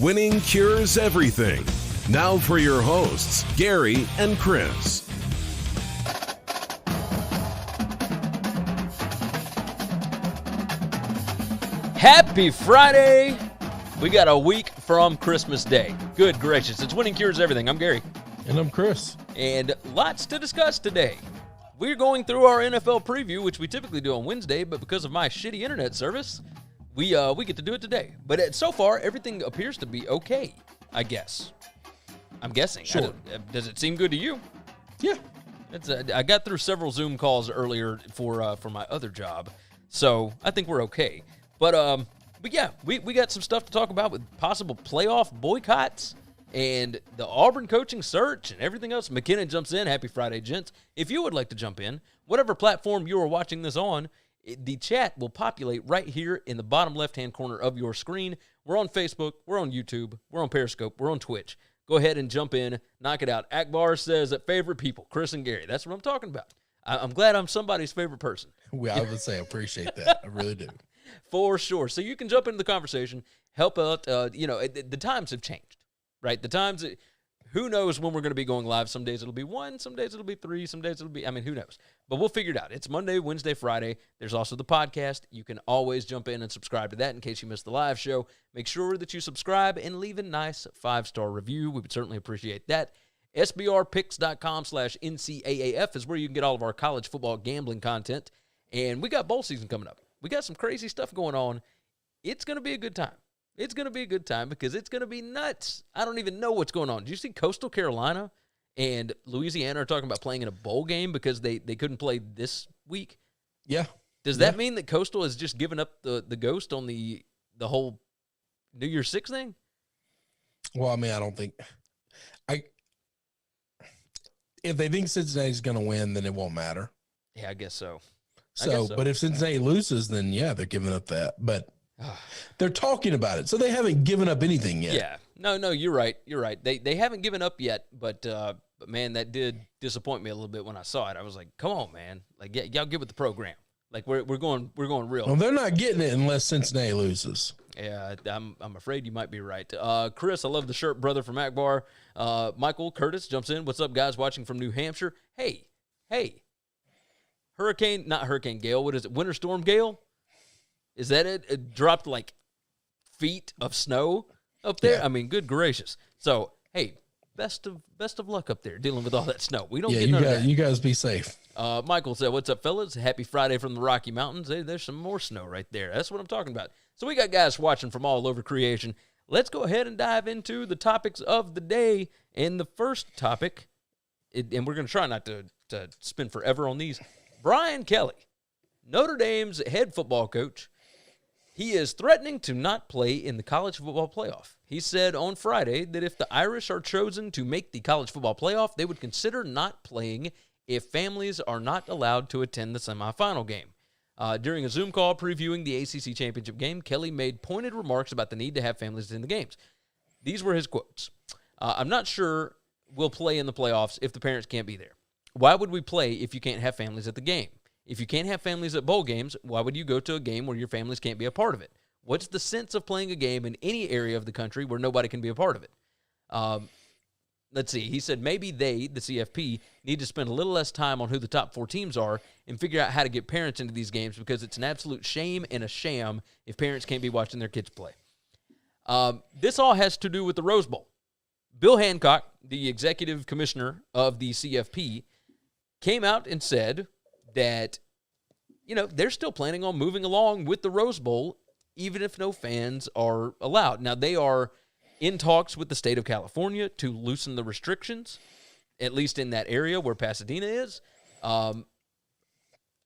Winning cures everything. Now for your hosts, Gary and Chris. Happy Friday. We got a week from Christmas Day. Good gracious. It's Winning Cures Everything. I'm Gary. And I'm Chris. And lots to discuss today. We're going through our NFL preview, which we typically do on Wednesday, but because of my shitty internet service, we get to do it today. But so far, everything appears to be okay, I guess. I'm guessing. Sure. Does it seem good to you? Yeah. I got through several Zoom calls earlier for my other job, so I think we're okay. But yeah, we got some stuff to talk about with possible playoff boycotts and the Auburn coaching search and everything else. McKinnon jumps in. Happy Friday, gents. If you would like to jump in, whatever platform you are watching this on, the chat will populate right here in the bottom left-hand corner of your screen. We're on Facebook. We're on YouTube. We're on Periscope. We're on Twitch. Go ahead and jump in. Knock it out. Akbar says that favorite people, Chris and Gary. That's what I'm talking about. I'm glad I'm somebody's favorite person. I would say I appreciate that. I really do. For sure. So you can jump into the conversation, help out. The times have changed, right? The times, who knows when we're going to be going live. Some days it'll be 1, some days it'll be 3, some days it'll be, who knows? But we'll figure it out. It's Monday, Wednesday, Friday. There's also the podcast. You can always jump in and subscribe to that in case you missed the live show. Make sure that you subscribe and leave a nice 5-star review. We would certainly appreciate that. SBRpicks.com/NCAAF is where you can get all of our college football gambling content. And we got bowl season coming up. We got some crazy stuff going on. It's going to be a good time. It's going to be a good time because it's going to be nuts. I don't even know what's going on. Did you see Coastal Carolina and Louisiana are talking about playing in a bowl game because they couldn't play this week? Yeah. Does that mean that Coastal has just given up the ghost on the whole New Year's Six thing? Well, I don't think if they think Cincinnati's going to win, then it won't matter. Yeah, I guess so. But if Cincinnati loses, then yeah, they're giving up that. But they're talking about it, so they haven't given up anything yet. Yeah, no, you're right. You're right. They haven't given up yet, but man, that did disappoint me a little bit when I saw it. I was like, come on, man, like y'all get with the program. Like we're going real. Well, they're not getting it unless Cincinnati loses. Yeah, I'm afraid you might be right. Chris, I love the shirt, brother from Akbar. Michael Curtis jumps in. What's up, guys? Watching from New Hampshire. Hey. Not Hurricane Gale. What is it? Winter Storm Gale? Is that it? It dropped like feet of snow up there. Yeah. Good gracious. So, hey, best of luck up there dealing with all that snow. We don't get none of that. You guys be safe. Michael said, "What's up, fellas? Happy Friday from the Rocky Mountains." Hey, there's some more snow right there. That's what I'm talking about. So we got guys watching from all over creation. Let's go ahead and dive into the topics of the day. And the first topic, and we're going to try not to spend forever on these. Brian Kelly, Notre Dame's head football coach, he is threatening to not play in the college football playoff. He said on Friday that if the Irish are chosen to make the college football playoff, they would consider not playing if families are not allowed to attend the semifinal game. During a Zoom call previewing the ACC championship game, Kelly made pointed remarks about the need to have families attend the games. These were his quotes. I'm not sure we'll play in the playoffs if the parents can't be there. Why would we play if you can't have families at the game? If you can't have families at bowl games, why would you go to a game where your families can't be a part of it? What's the sense of playing a game in any area of the country where nobody can be a part of it? Let's see. He said maybe they, the CFP, need to spend a little less time on who the top 4 teams are and figure out how to get parents into these games because it's an absolute shame and a sham if parents can't be watching their kids play. This all has to do with the Rose Bowl. Bill Hancock, the executive commissioner of the CFP, came out and said that, they're still planning on moving along with the Rose Bowl, even if no fans are allowed. Now, they are in talks with the state of California to loosen the restrictions, at least in that area where Pasadena is.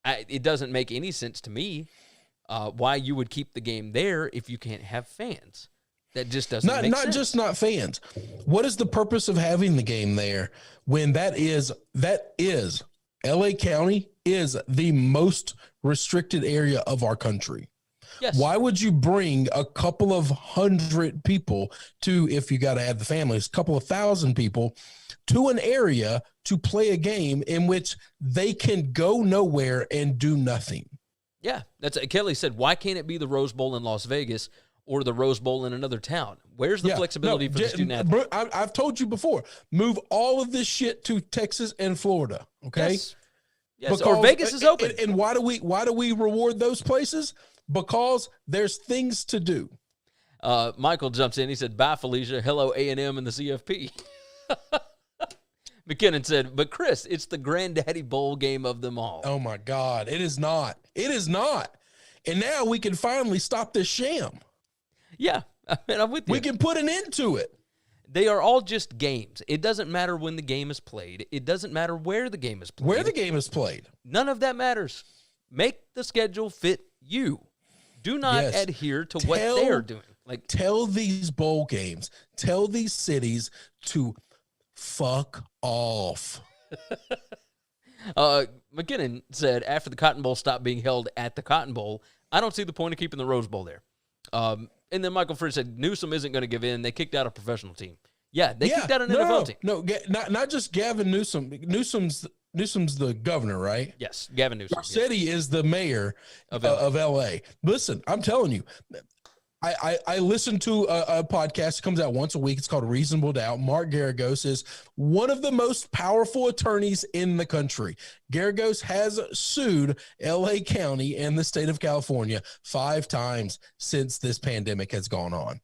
It doesn't make any sense to me why you would keep the game there if you can't have fans. That just doesn't make sense. Not just not fans. What is the purpose of having the game there when that is LA County is the most restricted area of our country? Yes. Why would you bring a couple of hundred people to, if you got to have the families, a couple of thousand people to an area to play a game in which they can go nowhere and do nothing? Yeah, Kelly said, why can't it be the Rose Bowl in Las Vegas or the Rose Bowl in another town. Where's the flexibility for the student athlete? I've told you before, move all of this shit to Texas and Florida, okay? Yes, because, or Vegas is open. And why do we reward those places? Because there's things to do. Michael jumps in. He said, bye, Felicia. Hello, A&M and the CFP. McKinnon said, but Chris, it's the granddaddy bowl game of them all. Oh, my God. It is not. It is not. And now we can finally stop this sham. Yeah, I mean, I'm with you. We can put an end to it. They are all just games. It doesn't matter when the game is played. It doesn't matter where the game is played. Where the game is played. None of that matters. Make the schedule fit you. Do not adhere to what they are doing. Tell these bowl games, tell these cities to fuck off. McKinnon said, after the Cotton Bowl stopped being held at the Cotton Bowl, I don't see the point of keeping the Rose Bowl there. And then Michael Freeze said, Newsom isn't going to give in. They kicked out a professional team. Yeah, they kicked out an NFL team. No, not just Gavin Newsom. Newsom's the governor, right? Yes, Gavin Newsom. Garcetti is the mayor of LA. Listen, I'm telling you, I listen to a podcast that comes out once a week. It's called Reasonable Doubt. Mark Garagos is one of the most powerful attorneys in the country. Garagos has sued LA County and the state of California 5 times since this pandemic has gone on,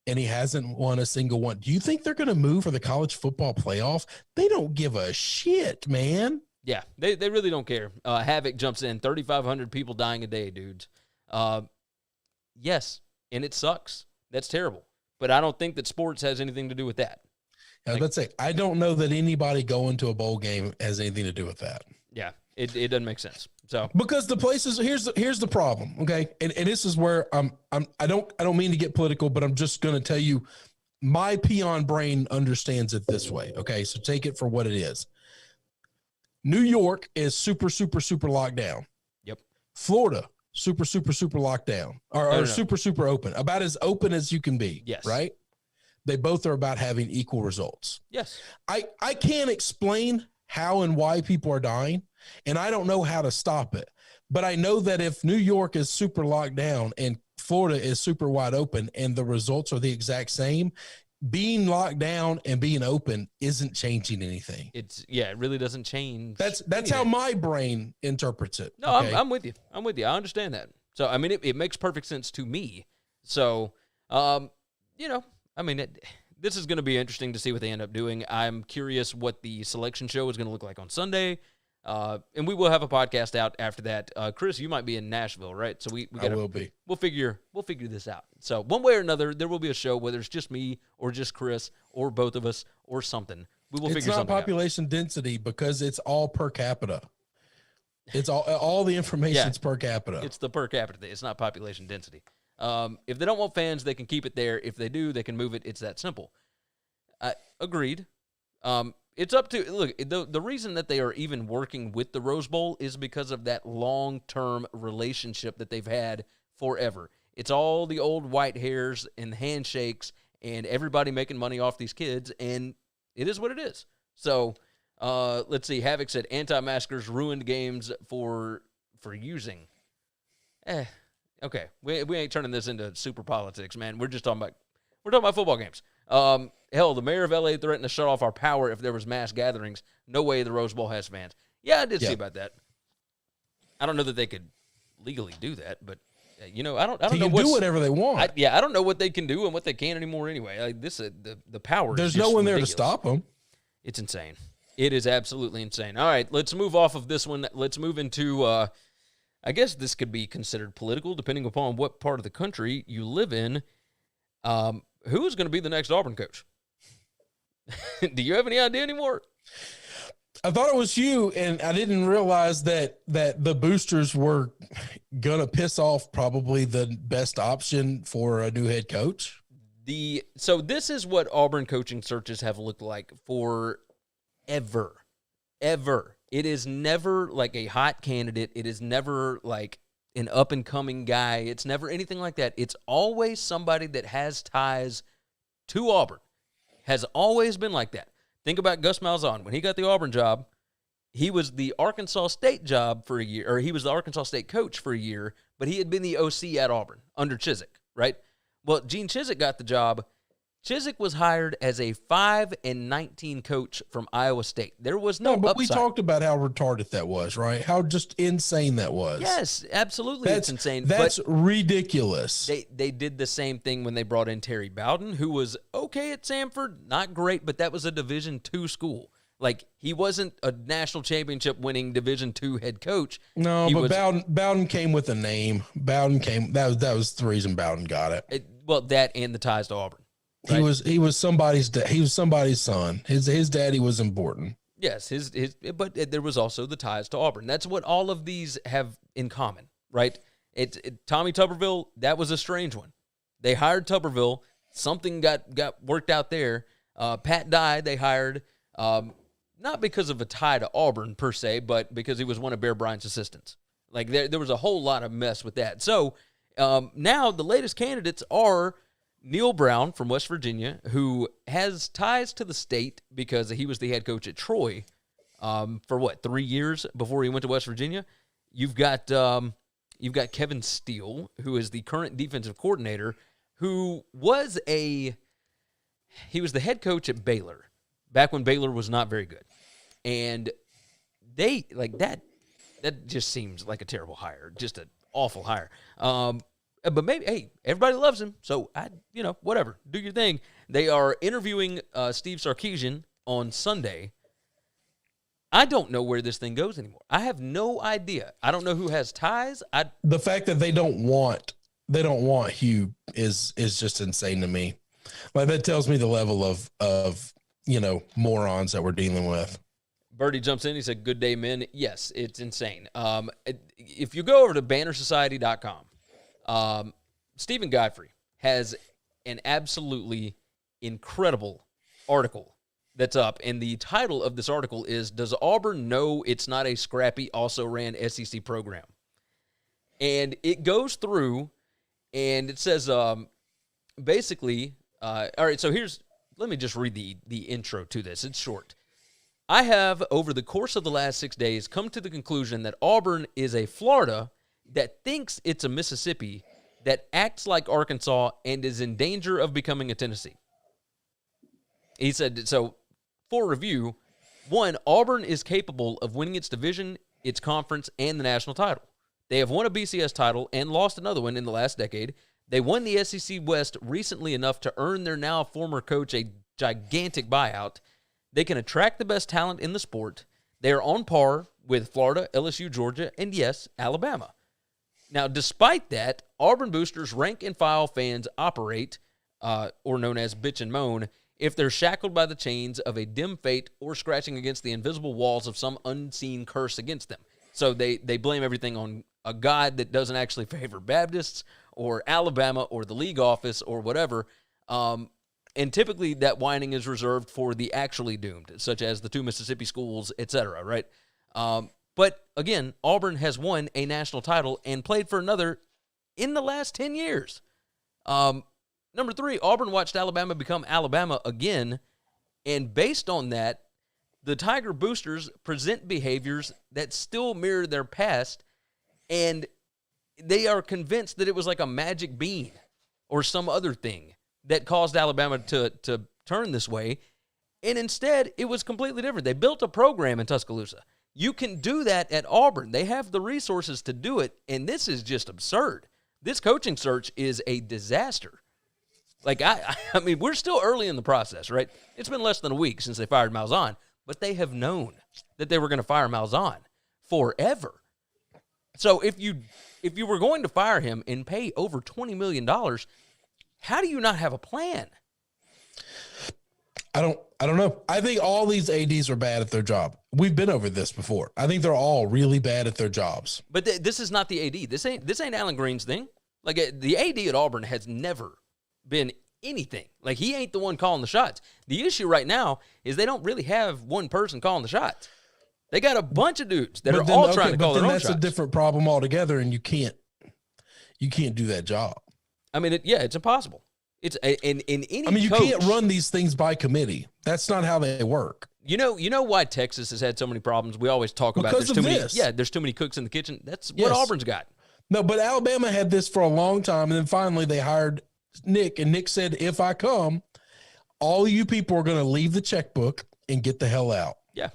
and he hasn't won a single one. Do you think they're going to move for the college football playoff? They don't give a shit, man. Yeah, they really don't care. Havoc jumps in. 3,500 people dying a day, dudes. Yes. And it sucks. That's terrible. But I don't think that sports has anything to do with that. Let's say I don't know that anybody going to a bowl game has anything to do with that. Yeah, it doesn't make sense. So because the places here's the problem, okay? And this is where I don't mean to get political, but I'm just going to tell you my peon brain understands it this way, okay? So take it for what it is. New York is super locked down. Yep. Florida, super locked down or super open, about as open as you can be. Yes. Right. They both are about having equal results. Yes. I can't explain how and why people are dying, and I don't know how to stop it. But I know that if New York is super locked down and Florida is super wide open and the results are the exact same, being locked down and being open isn't changing anything. It really doesn't change. That's how my brain interprets it. No, okay? I'm with you. I understand that. So, I mean, it makes perfect sense to me. So, this is going to be interesting to see what they end up doing. I'm curious what the selection show is going to look like on Sunday. And we will have a podcast out after that. Chris, you might be in Nashville, right? So I will be. We'll figure this out. So one way or another, there will be a show, whether it's just me or just Chris or both of us or something. We will figure something out. It's not population density because it's all per capita. It's all the information's per capita. It's the per capita thing. It's not population density. If they don't want fans, they can keep it there. If they do, they can move it. It's that simple. Agreed. It's up to, look, the reason that they are even working with the Rose Bowl is because of that long-term relationship that they've had forever. It's all the old white hairs and handshakes and everybody making money off these kids, and it is what it is. So, let's see. Havoc said anti-maskers ruined games for using. Okay. We ain't turning this into super politics, man. We're talking about football games. Hell, the mayor of LA threatened to shut off our power if there was mass gatherings. No way the Rose Bowl has fans. Yeah, I did see about that. I don't know that they could legally do that, but I don't know. They can do whatever they want. I don't know what they can do and what they can't anymore anyway. The power. There's is just no one ridiculous. there to stop them. It's insane. It is absolutely insane. All right, let's move off of this one. Let's move into, I guess this could be considered political, depending upon what part of the country you live in. Who is going to be the next Auburn coach? Do you have any idea anymore? I thought it was you, and I didn't realize that the boosters were going to piss off probably the best option for a new head coach. So this is what Auburn coaching searches have looked like forever. Ever. It is never like a hot candidate. It is never like an up-and-coming guy. It's never anything like that. It's always somebody that has ties to Auburn. Has always been like that. Think about Gus Malzahn. When he got the Auburn job, he was the Arkansas State job for a year, or he was the Arkansas State coach for a year, but he had been the OC at Auburn under Chizik, right? Well, Gene Chizik got the job. Chizik was hired as a 5-19 coach from Iowa State. There was no but upside. we talked about how retarded that was, right? How just insane that was. Yes, absolutely. It's insane. That's ridiculous. They did the same thing when they brought in Terry Bowden, who was okay at Samford, not great, but that was a Division II school. Like, he wasn't a national championship winning Division II head coach. No, Bowden came with a name. That was the reason Bowden got it. Well, that and the ties to Auburn. Right? He was somebody's son. His daddy was important. Yes, but there was also the ties to Auburn. That's what all of these have in common, right? Tommy Tuberville, that was a strange one. They hired Tuberville. Something got worked out there. Pat Dye they hired, not because of a tie to Auburn per se, but because he was one of Bear Bryant's assistants. Like there was a whole lot of mess with that. So now the latest candidates are Neil Brown from West Virginia, who has ties to the state because he was the head coach at Troy for 3 years before he went to West Virginia. You've got Kevin Steele, who is the current defensive coordinator, who was the head coach at Baylor back when Baylor was not very good, and they like that. That just seems like a terrible hire, just an awful hire. But maybe, hey, everybody loves him, so whatever, do your thing. They are interviewing Steve Sarkisian on Sunday. I don't know where this thing goes anymore. I have no idea. I don't know who has ties. The fact that they don't want Hugh is just insane to me. Like, that tells me the level of morons that we're dealing with. Birdie jumps in. He said, "Good day, men." Yes, it's insane. If you go over to bannersociety.com, Stephen Godfrey has an absolutely incredible article that's up, and the title of this article is, "Does Auburn Know It's Not a Scrappy, Also-Ran SEC Program?" And it goes through, and it says, basically, all right, so let me just read the intro to this. It's short. "I have, over the course of the last 6 days, come to the conclusion that Auburn is a Florida that thinks it's a Mississippi, that acts like Arkansas, and is in danger of becoming a Tennessee." He said, so for review, 1, Auburn is capable of winning its division, its conference, and the national title. They have won a BCS title and lost another one in the last decade. They won the SEC West recently enough to earn their now former coach a gigantic buyout. They can attract the best talent in the sport. They are on par with Florida, LSU, Georgia, and yes, Alabama. Now, despite that, Auburn boosters rank and file fans operate, or known as bitch and moan, if they're shackled by the chains of a dim fate or scratching against the invisible walls of some unseen curse against them. So they blame everything on a God that doesn't actually favor Baptists or Alabama or the league office or whatever. And typically that whining is reserved for the actually doomed, such as the 2 Mississippi schools, etc., right? But again, Auburn has won a national title and played for another in the last 10 years. Number 3, Auburn watched Alabama become Alabama again, and based on that, the Tiger boosters present behaviors that still mirror their past, and they are convinced that it was like a magic bean or some other thing that caused Alabama to turn this way, and instead, it was completely different. They built a program in Tuscaloosa. You can do that at Auburn. They have the resources to do it, and this is just absurd. This coaching search is a disaster. Like, I mean, we're still early in the process, right? It's been less than a week since they fired Malzahn, but they have known that they were going to fire Malzahn forever. So if you were going to fire him and pay over $20 million, how do you not have a plan? I don't know. I think all these ADs are bad at their job. We've been over this before. I think they're all really bad at their jobs. But this is not the AD. This ain't Alan Green's thing. Like, the AD at Auburn has never been anything. Like, he ain't the one calling the shots. The issue right now is they don't really have one person calling the shots. They got a bunch of dudes that are all trying to call their own shots. That's a different problem altogether, and you can't do that job. I mean, it's impossible. It's in any. I mean, you can't run these things by committee. That's not how they work. You know why Texas has had so many problems? We always talk about there's too many. Yeah, there's too many cooks in the kitchen. That's what Auburn's got. No, but Alabama had this for a long time, and then finally they hired Nick, and Nick said, if I come, all you people are going to leave the checkbook and get the hell out. Yeah.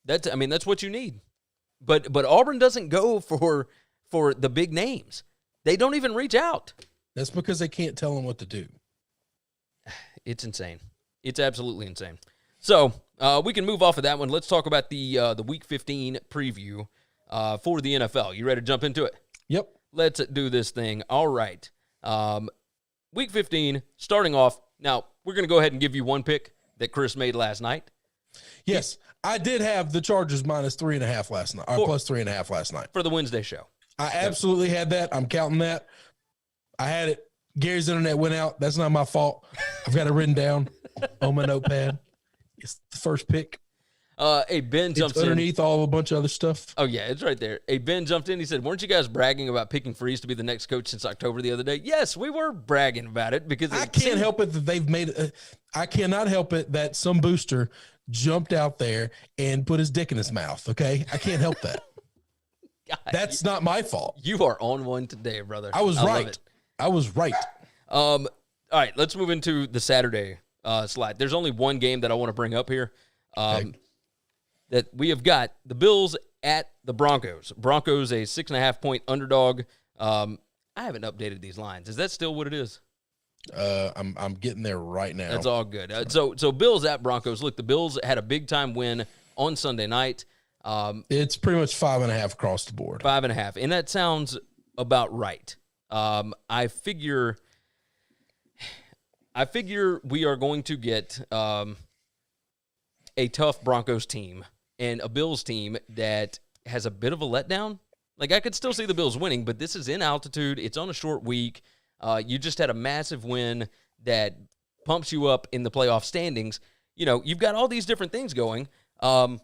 That's what you need. But Auburn doesn't go for the big names. They don't even reach out. That's because they can't tell them what to do. It's insane. It's absolutely insane. So we can move off of that one. Let's talk about the Week 15 preview for the NFL. You ready to jump into it? Yep. Let's do this thing. All right. Week 15, starting off. Now, we're going to go ahead and give you one pick that Chris made last night. Yes, I did have the Chargers minus 3.5 last night, or plus 3.5 last night. For the Wednesday show. I absolutely had that. I'm counting that. I had it. Gary's internet went out. That's not my fault. I've got it written down on my notepad. It's the first pick. Ben jumps in. Underneath all a bunch of other stuff. Oh, yeah, it's right there. Ben jumped in. He said, weren't you guys bragging about picking Freeze to be the next coach since October the other day? Yes, we were bragging about it because I can't help it that they've made I cannot help it that some booster jumped out there and put his dick in his mouth, okay? I can't help that. God, that's not my fault. You are on one today, brother. I was right. I was right. All right, let's move into the Saturday slide. There's only one game that I want to bring up here. Okay. That we have got the Bills at the Broncos. Broncos a 6.5-point underdog. I haven't updated these lines. Is that still what it is? I'm getting there right now. That's all good. So Bills at Broncos. Look, the Bills had a big time win on Sunday night. It's pretty much 5.5 across the board. 5.5, and that sounds about right. I figure we are going to get a tough Broncos team and a Bills team that has a bit of a letdown. Like, I could still see the Bills winning, but this is in altitude. It's on a short week. You just had a massive win that pumps you up in the playoff standings. You know, you've got all these different things going. And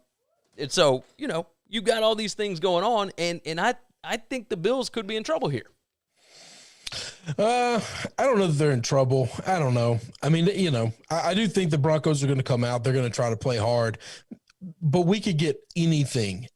so, you know, you've got all these things going on, and I think the Bills could be in trouble here. I don't know that they're in trouble. I don't know. I mean, you know, I do think the Broncos are going to come out. They're going to try to play hard, but we could get anything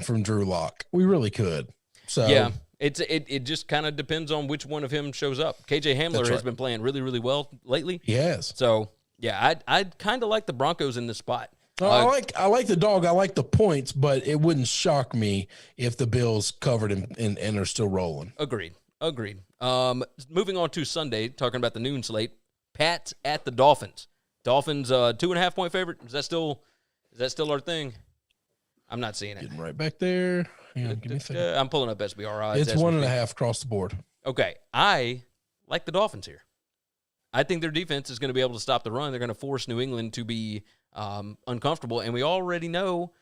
from Drew Lock. We really could. So yeah, it just kind of depends on which one of him shows up. KJ Hamler has been playing really, really well lately. He has. So yeah, I'd kind of like the Broncos in this spot. I like the dog. I like the points, but it wouldn't shock me if the Bills covered and are still rolling. Agreed. Moving on to Sunday, talking about the noon slate. Pats at the Dolphins. Dolphins 2.5-point favorite. Is that still our thing? I'm not seeing it. Getting right back there. Hang on, give me a second. I'm pulling up SBR odds. It's 1.5 across the board. Okay, I like the Dolphins here. I think their defense is going to be able to stop the run. They're going to force New England to be uncomfortable, and we already know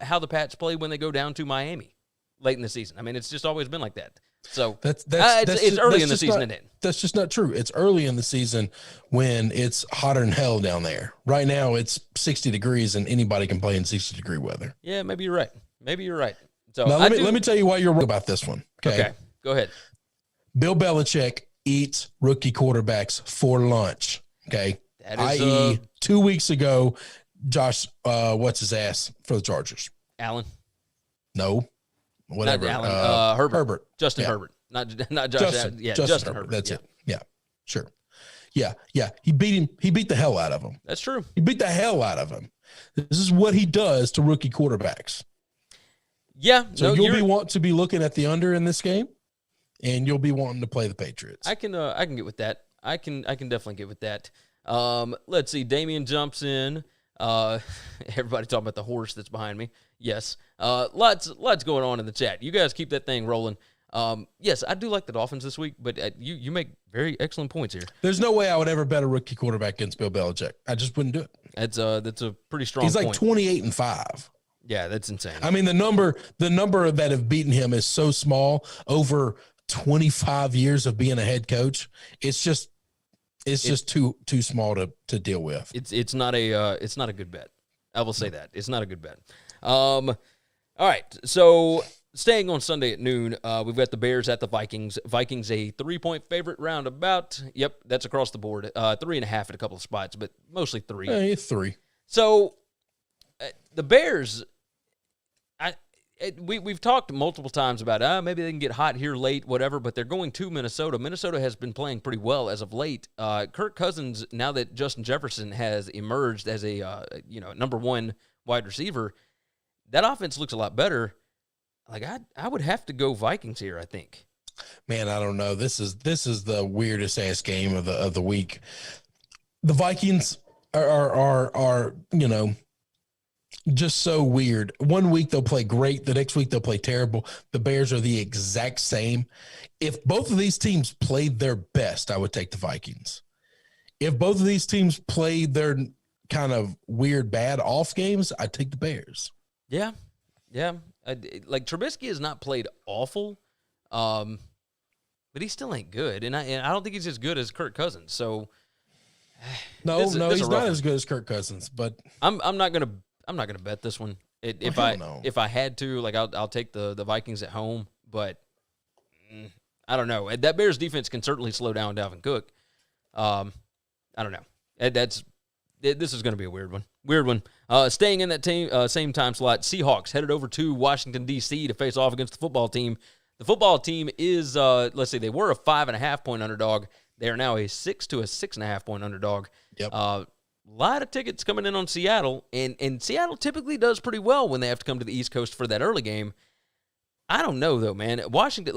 how the Pats play when they go down to Miami late in the season. I mean, it's just always been like that. So it's early in the season. That's just not true. It's early in the season when it's hotter than hell down there. Right now, it's 60 degrees, and anybody can play in 60-degree weather. Yeah, maybe you're right. So now, let me tell you why you're wrong about this one. Okay, go ahead. Bill Belichick eats rookie quarterbacks for lunch. Okay, i.e., 2 weeks ago, Josh, what's his ass for the Chargers? Allen. No. Whatever. Not Allen, Herbert. Justin Herbert. Not Josh Allen. Yeah, Justin Herbert. That's it. Yeah, sure. Yeah. He beat him. He beat the hell out of him. That's true. He beat the hell out of him. This is what he does to rookie quarterbacks. Yeah. So you'll want to be looking at the under in this game, and you'll be wanting to play the Patriots. I can get with that. I can definitely get with that. Let's see. Damian jumps in. Everybody talking about the horse that's behind me. Yes. Lots going on in the chat. You guys keep that thing rolling. Yes, I do like the Dolphins this week, but you make very excellent points here. There's no way I would ever bet a rookie quarterback against Bill Belichick. I just wouldn't do it. That's a pretty strong He's like point. 28-5. Yeah, that's insane. I mean, the number that have beaten him is so small over 25 years of being a head coach. It's just too small to deal with. It's not a good bet. I will say that. It's not a good bet. All right. So staying on Sunday at noon, we've got the Bears at the Vikings. Vikings a 3-point favorite roundabout. Yep, that's across the board. 3.5 at a couple of spots, but mostly 3. It's 3. So the Bears, we've talked multiple times about maybe they can get hot here late, whatever, but they're going to Minnesota. Minnesota has been playing pretty well as of late. Kirk Cousins, now that Justin Jefferson has emerged as a number one wide receiver, that offense looks a lot better. Like I would have to go Vikings here, I think. Man, I don't know. This is the weirdest ass game of the week. The Vikings are just so weird. One week they'll play great, the next week they'll play terrible. The Bears are the exact same. If both of these teams played their best, I would take the Vikings. If both of these teams played their kind of weird bad off games, I'd take the Bears. Yeah. Like Trubisky has not played awful, but he still ain't good, and I don't think he's as good as Kirk Cousins. So no, he's not as good as Kirk Cousins. But I'm not gonna bet this one. If I had to, like I'll take the Vikings at home, but I don't know. That Bears defense can certainly slow down Dalvin Cook. I don't know. This is going to be a weird one. Staying in that same time slot, Seahawks headed over to Washington, D.C. to face off against the football team. The football team is, let's see, they were a 5.5-point underdog. They are now a 6 to a 6.5-point underdog. Yep. A lot of tickets coming in on Seattle, and Seattle typically does pretty well when they have to come to the East Coast for that early game. I don't know, though, man. Washington,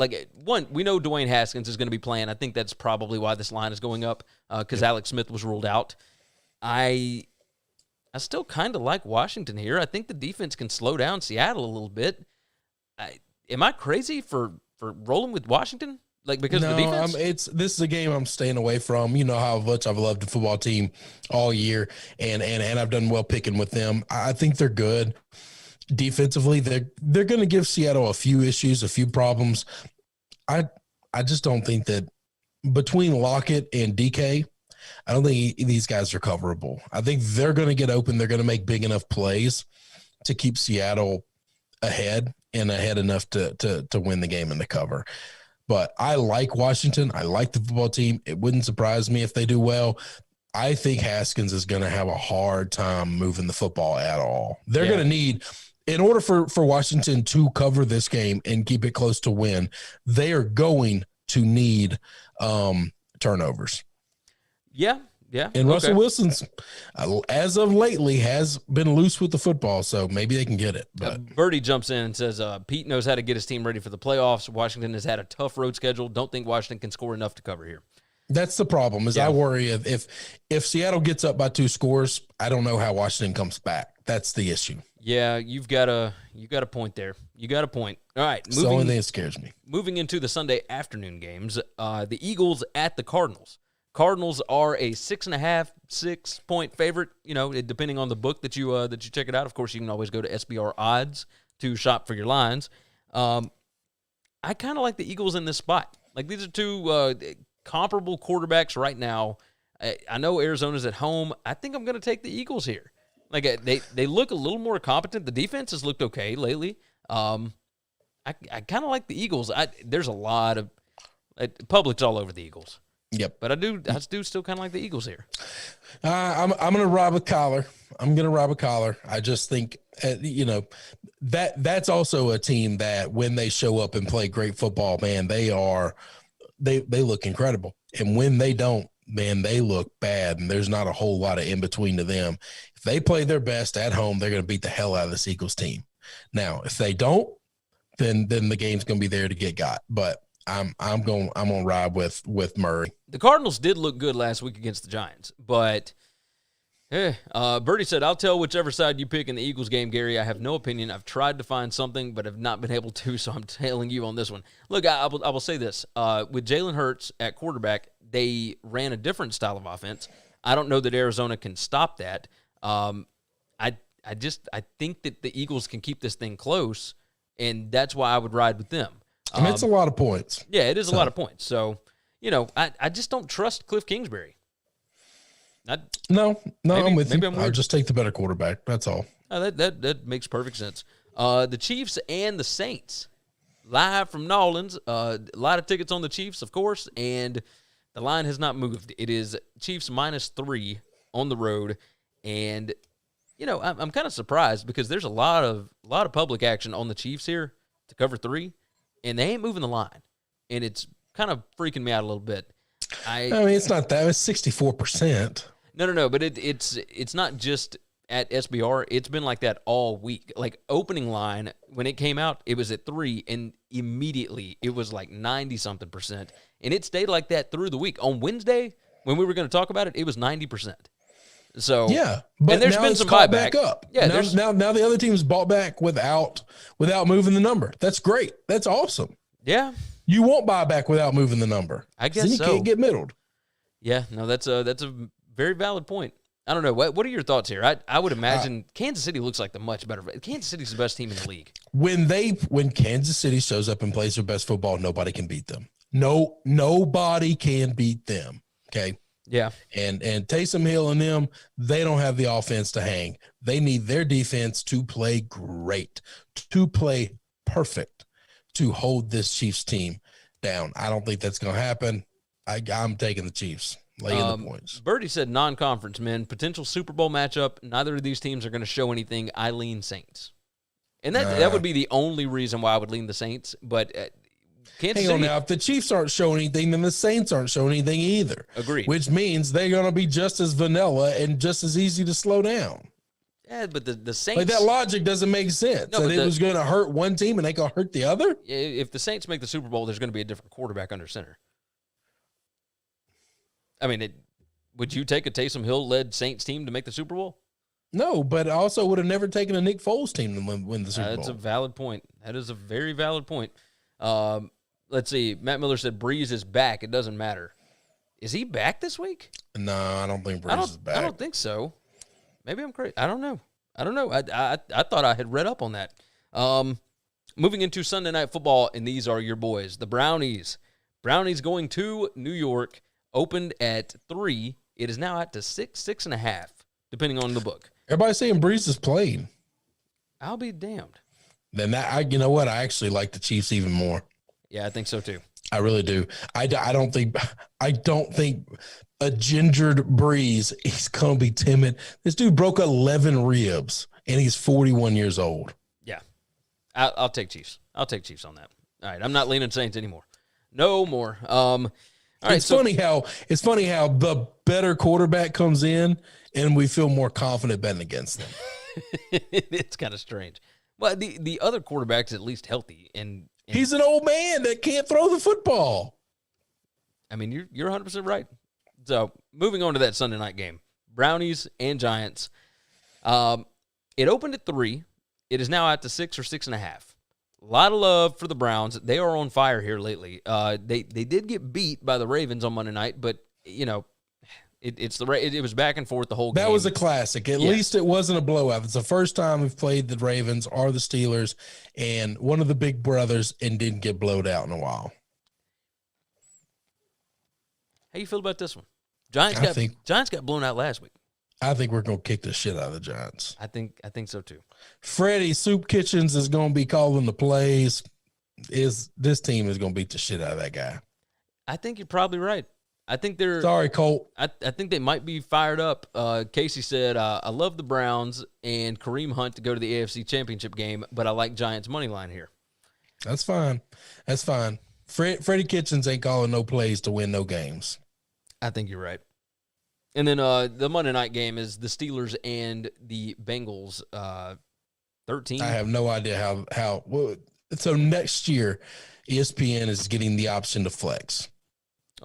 we know Dwayne Haskins is going to be playing. I think that's probably why this line is going up, because Alex Smith was ruled out. I still kind of like Washington here. I think the defense can slow down Seattle a little bit. Am I crazy for rolling with Washington? Because of the defense? This is a game I'm staying away from. You know how much I've loved the football team all year, and I've done well picking with them. I think they're good. Defensively, they're going to give Seattle a few issues, a few problems. I just don't think that between Lockett and DK, I don't think these guys are coverable. I think they're going to get open. They're going to make big enough plays to keep Seattle ahead enough to win the game in the cover. But I like Washington. I like the football team. It wouldn't surprise me if they do well. I think Haskins is going to have a hard time moving the football at all. They're going to need, in order for Washington to cover this game and keep it close to win, they are going to need turnovers. Yeah. And Russell Wilson's, as of lately, has been loose with the football, so maybe they can get it. But Birdie jumps in and says, Pete knows how to get his team ready for the playoffs. Washington has had a tough road schedule. Don't think Washington can score enough to cover here. That's the problem, I worry if Seattle gets up by 2 scores, I don't know how Washington comes back. That's the issue. Yeah, you got a point there. You got a point. All right. It's the only thing that scares me. Moving into the Sunday afternoon games, the Eagles at the Cardinals. Cardinals are a 6.5, 6-point favorite. Depending on the book that you check it out. Of course, you can always go to SBR Odds to shop for your lines. I kind of like the Eagles in this spot. These are two comparable quarterbacks right now. I know Arizona's at home. I think I'm going to take the Eagles here. They look a little more competent. The defense has looked okay lately. I kind of like the Eagles. There's a lot of public's all over the Eagles. Yep. But I do still kind of like the Eagles here. I'm going to rob a collar. I just think, that's also a team that when they show up and play great football, man, they look incredible. And when they don't, man, they look bad. And there's not a whole lot of in between to them. If they play their best at home, they're going to beat the hell out of this Eagles team. Now, if they don't, then the game's going to be there to get got. But I'm going to ride with Murray. The Cardinals did look good last week against the Giants, but Birdie said, I'll tell whichever side you pick in the Eagles game, Gary. I have no opinion. I've tried to find something, but have not been able to, so I'm tailing you on this one. Look, I will say this. With Jalen Hurts at quarterback, they ran a different style of offense. I don't know that Arizona can stop that. I think that the Eagles can keep this thing close, and that's why I would ride with them. It's a lot of points. Yeah, it is a lot of points. So, I just don't trust Cliff Kingsbury. No, I'm with you. I'll just take the better quarterback. That's all. That makes perfect sense. The Chiefs and the Saints, live from New Orleans. A lot of tickets on the Chiefs, of course, and the line has not moved. It is Chiefs -3 on the road, and I'm kind of surprised because there's a lot of public action on the Chiefs here to cover 3, and they ain't moving the line, and it's kind of freaking me out a little bit. I mean, it's not that. It's 64%. No, but it's not just at SBR. It's been like that all week. Like opening line, when it came out, it was at 3, and immediately it was like 90-something%, and it stayed like that through the week. On Wednesday, when we were going to talk about it, it was 90%. So yeah, but and there's now been it's some caught buyback. back up. Yeah, now the other team's bought back without moving the number. That's great. That's awesome. Yeah, you won't buy back without moving the number. I guess then you can't get middled. Yeah, no, that's a very valid point. I don't know. What are your thoughts here? I would imagine Kansas City looks like the much better. Kansas City's the best team in the league. When Kansas City shows up and plays their best football, nobody can beat them. Nobody can beat them. Okay. Yeah. And Taysom Hill and them, they don't have the offense to hang. They need their defense to play great, to play perfect, to hold this Chiefs team down. I don't think that's going to happen. I'm taking the Chiefs. Laying the points. Birdie said non-conference, men. Potential Super Bowl matchup. Neither of these teams are going to show anything. I lean Saints. And that would be the only reason why I would lean the Saints. But Kansas City. Now, if the Chiefs aren't showing anything, then the Saints aren't showing anything either. Agreed. Which means they're going to be just as vanilla and just as easy to slow down. Yeah, but the Saints. Like that logic doesn't make sense. No, that it was going to hurt one team and they going to hurt the other? If the Saints make the Super Bowl, there's going to be a different quarterback under center. I mean, would you take a Taysom Hill-led Saints team to make the Super Bowl? No, but I also would have never taken a Nick Foles team to win the Super Bowl. That's a valid point. That is a very valid point. Let's see. Matt Miller said Breeze is back. It doesn't matter. Is he back this week? No, I don't think Breeze is back. I don't think so. Maybe I'm crazy. I don't know. I thought I had read up on that. Moving into Sunday Night Football, and these are your boys, the Brownies. Brownies going to New York. Opened at 3. It is now out to 6.5, depending on the book. Everybody's saying Breeze is playing. I'll be damned. Then you know what? I actually like the Chiefs even more. Yeah, I think so too. I really do. I don't think a gingered Breeze, he's going to be timid. This dude broke 11 ribs, and he's 41 years old. Yeah. I'll take Chiefs. I'll take Chiefs on that. All right, I'm not leaning Saints anymore. No more. All right, it's funny how the better quarterback comes in and we feel more confident betting against them. It's kind of strange. Well, the other quarterback's at least healthy, and he's an old man that can't throw the football. I mean, you're 100% right. So moving on to that Sunday night game, Brownies and Giants. It opened at 3. It is now out to 6 or 6.5. A lot of love for the Browns. They are on fire here lately. They did get beat by the Ravens on Monday night, but it was back and forth the whole game. That was a classic. At least it wasn't a blowout. It's the first time we've played the Ravens or the Steelers and one of the big brothers and didn't get blowed out in a while. How you feel about this one? Giants got blown out last week. I think we're going to kick the shit out of the Giants. I think so too. Freddie Soup Kitchens is going to be calling the plays. This team is going to beat the shit out of that guy. I think you're probably right. I think they're sorry, Colt. I think they might be fired up. Casey said, "I love the Browns and Kareem Hunt to go to the AFC Championship game, but I like Giants money line here." That's fine. Freddie Kitchens ain't calling no plays to win no games. I think you're right. And then the Monday night game is the Steelers and the Bengals. 13. I have no idea how. So next year, ESPN is getting the option to flex.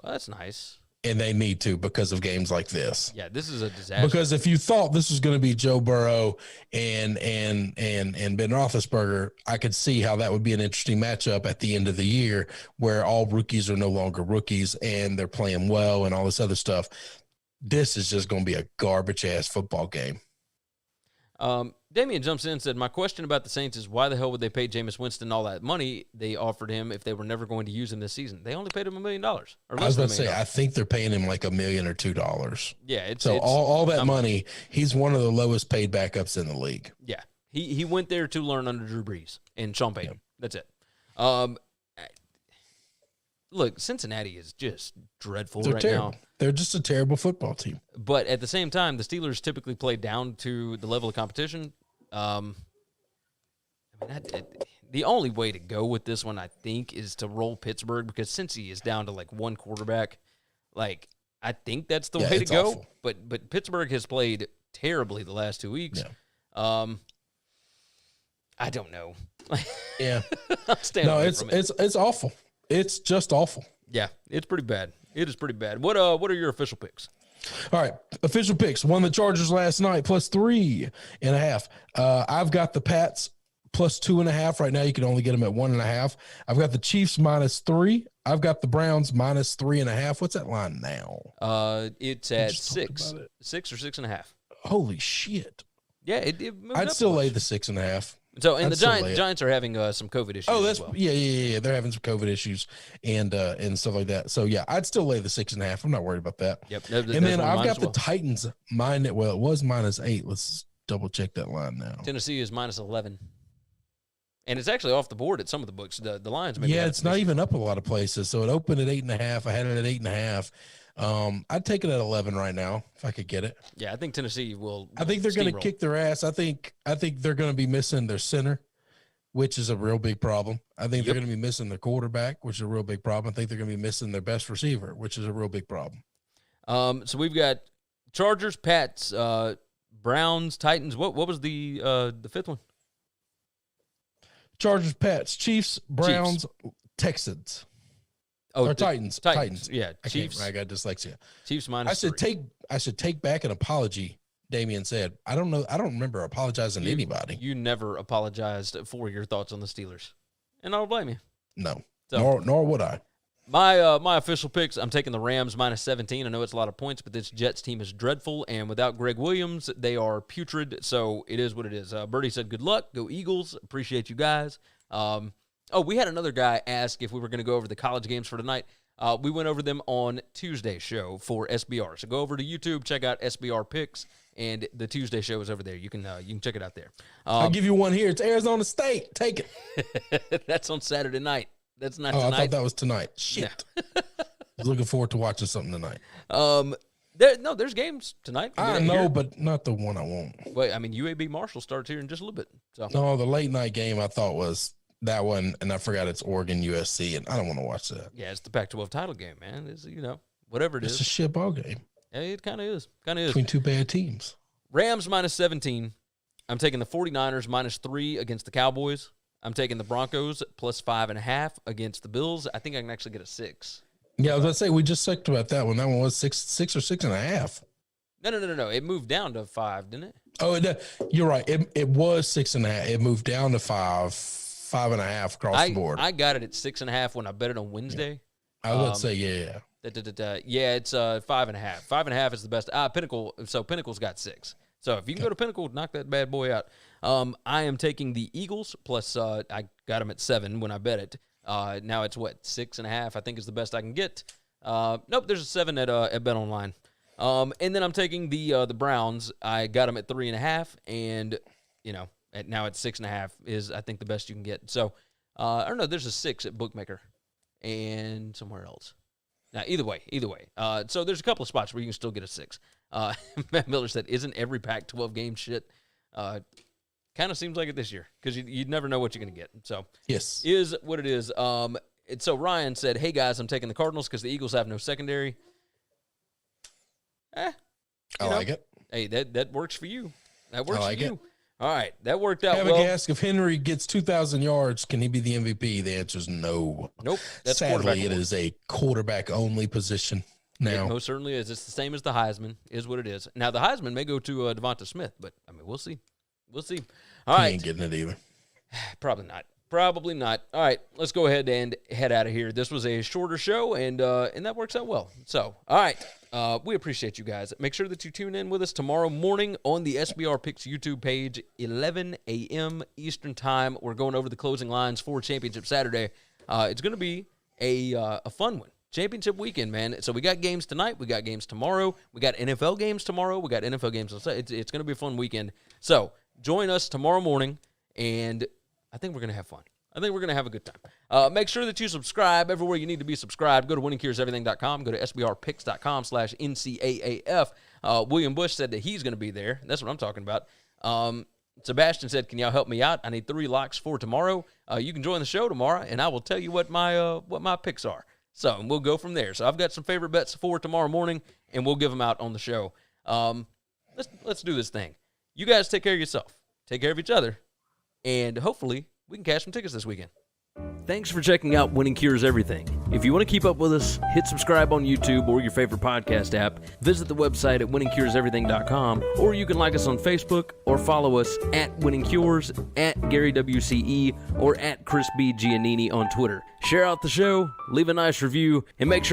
Well, that's nice. And they need to because of games like this. Yeah, this is a disaster. Because if you thought this was going to be Joe Burrow and Ben Roethlisberger, I could see how that would be an interesting matchup at the end of the year where all rookies are no longer rookies and they're playing well and all this other stuff. This is just going to be a garbage-ass football game. Damian jumps in and said, my question about the Saints is why the hell would they pay Jameis Winston all that money they offered him if they were never going to use him this season? They only paid him $1 million. Or less I was about to say, I think they're paying him like $1 million or $2 million. Yeah. It's all that money, he's one of the lowest paid backups in the league. Yeah. He went there to learn under Drew Brees and Sean Payton. Yep. That's it. look, Cincinnati is just dreadful They're right terrible. now. They're just a terrible football team. But at the same time, the Steelers typically play down to the level of competition. The only way to go with this one, I think, is to roll Pittsburgh because Cincy is down to like one quarterback. Like, I think that's the way to go. Awful. But Pittsburgh has played terribly the last 2 weeks. Yeah. I don't know. Yeah. It's awful. It's just awful. Yeah, it's pretty bad. It is pretty bad. What are your official picks? All right, official picks. Won the Chargers last night plus 3.5. I've got the Pats plus 2.5. Right now, you can only get them at 1.5. I've got the Chiefs minus 3. I've got the Browns minus 3.5. What's that line now? It's at 6 or 6.5. Holy shit! Yeah, it moved I'd up still much. lay the 6.5. So, and the Giants are having some COVID issues. Oh, as well. yeah. They're having some COVID issues and stuff like that. So yeah, I'd still lay the 6.5. I'm not worried about that. Yep. And then I've got the Titans it was minus 8. Let's double check that line now. Tennessee is minus 11, and it's actually off the board at some of the books. The lines. Yeah, it's not even up a lot of places. So it opened at 8.5. I had it at 8.5. I'd take it at 11 right now if I could get it. Yeah, I think Tennessee will. I think they're going to kick their ass. I think they're going to be missing their center, which is a real big problem. I think they're going to be missing their quarterback, which is a real big problem. I think they're going to be missing their best receiver, which is a real big problem. So we've got Chargers, Pats, Browns, Titans. What was the fifth one? Chargers, Pats, Chiefs, Browns, Texans. Oh, or Titans. Yeah, Chiefs. I got dyslexia. Chiefs minus. I should take back an apology. Damian said, I don't know. I don't remember apologizing to anybody. You never apologized for your thoughts on the Steelers, and I don't blame you. No, so, nor would I. My official picks, I'm taking the Rams minus 17. I know it's a lot of points, but this Jets team is dreadful, and without Greg Williams, they are putrid, so it is what it is. Birdie said, good luck. Go Eagles. Appreciate you guys. We had another guy ask if we were going to go over the college games for tonight. We went over them on Tuesday's show for SBR. So go over to YouTube, check out SBR Picks, and the Tuesday show is over there. You can check it out there. I'll give you one here. It's Arizona State. Take it. That's on Saturday night. That's not tonight. I thought that was tonight. Shit. Yeah. I was looking forward to watching something tonight. There's games tonight. I know, but not the one I want. Wait, I mean, UAB Marshall starts here in just a little bit. So. No, the late night game I thought was that one, and I forgot it's Oregon USC, and I don't want to watch that. Yeah, it's the Pac-12 title game, man. It's, whatever it is. It's a shit ball game. Yeah, it kind of is. Between two bad teams. Rams minus 17. I'm taking the 49ers minus 3 against the Cowboys. I'm taking the Broncos plus 5.5 against the Bills. I think I can actually get a 6. Yeah, I was going to say, we just talked about that one. That one was 6 or 6.5. No. It moved down to 5, didn't it? Oh, you're right. It was 6.5. It moved down to 5.5 across the board. I got it at 6.5 when I bet it on Wednesday. Yeah. I was going to say, yeah. Yeah, it's 5.5. 5.5 is the best. Pinnacle. So Pinnacle's got 6. So if you can go to Pinnacle, knock that bad boy out. I am taking the Eagles plus. I got them at 7 when I bet it. Now it's 6.5. I think is the best I can get. Nope, there's a 7 at Bet Online. And then I'm taking the Browns. I got them at 3.5, and now at 6.5 is I think the best you can get. So I don't know. There's a 6 at Bookmaker, and somewhere else. Now either way. So there's a couple of spots where you can still get a 6. Matt Miller said, "Isn't every Pac-12 game shit?" Kind of seems like it this year because you never know what you're going to get. So yes, is what it is. So Ryan said, "Hey guys, I'm taking the Cardinals because the Eagles have no secondary." I like it. Hey, that works for you. That works for you. It. All right, that worked out well. Have a ask if Henry gets 2,000 yards, can he be the MVP? The answer is no. Nope. That's sadly it is a quarterback-only position now. It most certainly is. It's the same as the Heisman. Is what it is. Now the Heisman may go to Devonta Smith, but I mean we'll see. All right. He ain't getting it either. Probably not. All right, let's go ahead and head out of here. This was a shorter show, and that works out well. So, all right, we appreciate you guys. Make sure that you tune in with us tomorrow morning on the SBR Picks YouTube page, 11 a.m. Eastern Time. We're going over the closing lines for Championship Saturday. It's going to be a fun one. Championship weekend, man. So we got games tonight. We got games tomorrow. We got NFL games tomorrow. We got NFL games. It's going to be a fun weekend. So join us tomorrow morning, and I think we're going to have fun. I think we're going to have a good time. Make sure that you subscribe everywhere you need to be subscribed. Go to winningcureseverything.com. Go to sbrpicks.com/NCAAF. William Bush said that he's going to be there. That's what I'm talking about. Sebastian said, can y'all help me out? I need 3 locks for tomorrow. You can join the show tomorrow, and I will tell you what my picks are. So we'll go from there. So I've got some favorite bets for tomorrow morning, and we'll give them out on the show. Let's do this thing. You guys take care of yourself. Take care of each other. And hopefully we can cash some tickets this weekend. Thanks for checking out Winning Cures Everything. If you want to keep up with us, hit subscribe on YouTube or your favorite podcast app. Visit the website at winningcureseverything.com, or you can like us on Facebook or follow us at Winning Cures, at Gary WCE, or at Chris B. Giannini on Twitter. Share out the show, leave a nice review, and make sure